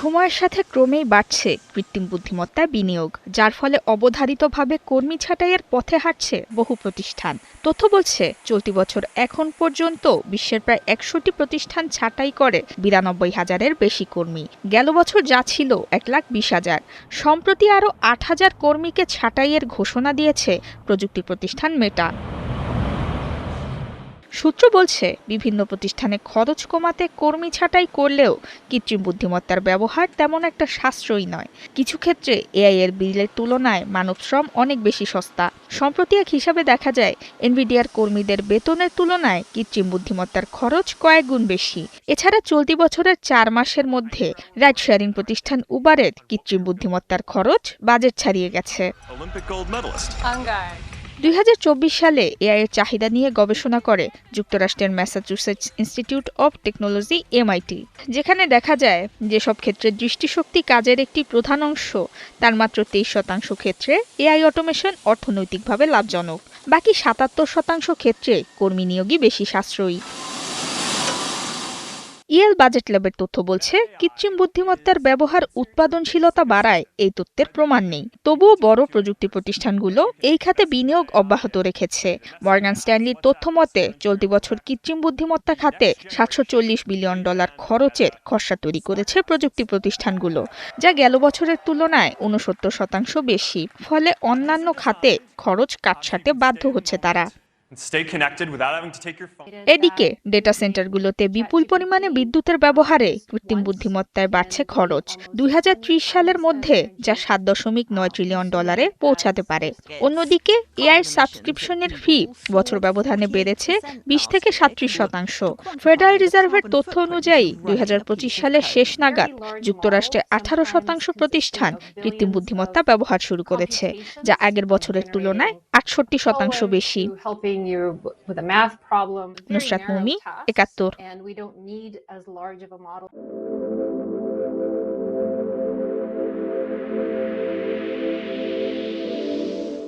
সময়ের সাথে ক্রমেই বাড়ছে কৃত্রিম বুদ্ধিমত্তায় বিনিয়োগ, যার ফলে অবধারিতভাবে কর্মী ছাঁটাইয়ের পথে হাঁটছে বহু প্রতিষ্ঠান। তথ্য বলছে চলতি বছর এখন পর্যন্ত বিশ্বের প্রায় ১০০টি প্রতিষ্ঠান ছাঁটাই করে ৯২,০০০-এর বেশি কর্মী। গেল বছর যা ছিল ১,২০,০০০। সম্প্রতি আরও ৮,০০০ কর্মীকে ছাঁটাইয়ের ঘোষণা দিয়েছে প্রযুক্তি প্রতিষ্ঠান মেটা। সূত্র বলছে বিভিন্ন প্রতিষ্ঠানে খরচ কমাতে কর্মী ছাঁটাই করলেও কৃত্রিম বুদ্ধিমত্তার ব্যবহার তেমন একটা সাশ্রয়ী নয়। কিছু ক্ষেত্রে এআই এর বিলের তুলনায় মানবশ্রম অনেক বেশি সস্তা। সম্প্রতি এক হিসাবে দেখা যায় এনভিডিআর কর্মীদের বেতনের তুলনায় কৃত্রিম বুদ্ধিমত্তার খরচ কয়েক গুণ বেশি। এছাড়া চলতি বছরের ৪ মাসের মধ্যে রাইড শেয়ারিং প্রতিষ্ঠান উবারের কৃত্রিম বুদ্ধিমত্তার খরচ বাজেট ছাড়িয়ে গেছে। ২০২৪ সালে এআই এর চাহিদা নিয়ে গবেষণা করে যুক্তরাষ্ট্রের Massachusetts institute of technology MIT, যেখানে দেখা যায় যেসব ক্ষেত্রে দৃষ্টিশক্তি কাজের একটি প্রধান অংশ, তার মাত্র ২৩% ক্ষেত্রে এআই অটোমেশন অর্থনৈতিকভাবে লাভজনক। বাকি ৭৭% ক্ষেত্রে কর্মী নিয়োগই বেশি সাশ্রয়ী। ইয়েল বাজেট ল্যাবের তথ্য বলছে কৃত্রিম বুদ্ধিমত্তার ব্যবহার উৎপাদনশীলতা বাড়ায়, এই তথ্যের প্রমাণ নেই। তবুও বড় প্রযুক্তি প্রতিষ্ঠানগুলো এই খাতে বিনিয়োগ অব্যাহত রেখেছে। মর্গান স্ট্যানলির তথ্য মতে চলতি বছর কৃত্রিম বুদ্ধিমত্তা খাতে $৭৪০ বিলিয়ন খরচের খসড়া তৈরি করেছে প্রযুক্তি প্রতিষ্ঠানগুলো, যা গেল বছরের তুলনায় ৬৯% বেশি। ফলে অন্যান্য খাতে খরচ কাটছাঁটে বাধ্য হচ্ছে তারা। এদিকে ডেটা সেন্টারগুলোতে বিপুল পরিমাণে বিদ্যুতের ব্যবহারে কৃত্রিম বুদ্ধিমত্তায় বাড়ছে খরচ ২০৩০ সালের মধ্যে, যা $৭.৯ ট্রিলিয়ন পৌঁছাতে পারে। অন্যদিকে এআই সাবস্ক্রিপশনের ফি বছর ব্যবধানে বেড়েছে ২০ থেকে ৩৭%। ফেডারেল রিজার্ভের তথ্য অনুযায়ী ২০২৫ সালের শেষ নাগাদ যুক্তরাষ্ট্রে ১৮% প্রতিষ্ঠান কৃত্রিম বুদ্ধিমত্তা ব্যবহার শুরু করেছে, যা আগের বছরের তুলনায় ৬৮% বেশি। নুসরাত মুমি, ৭১।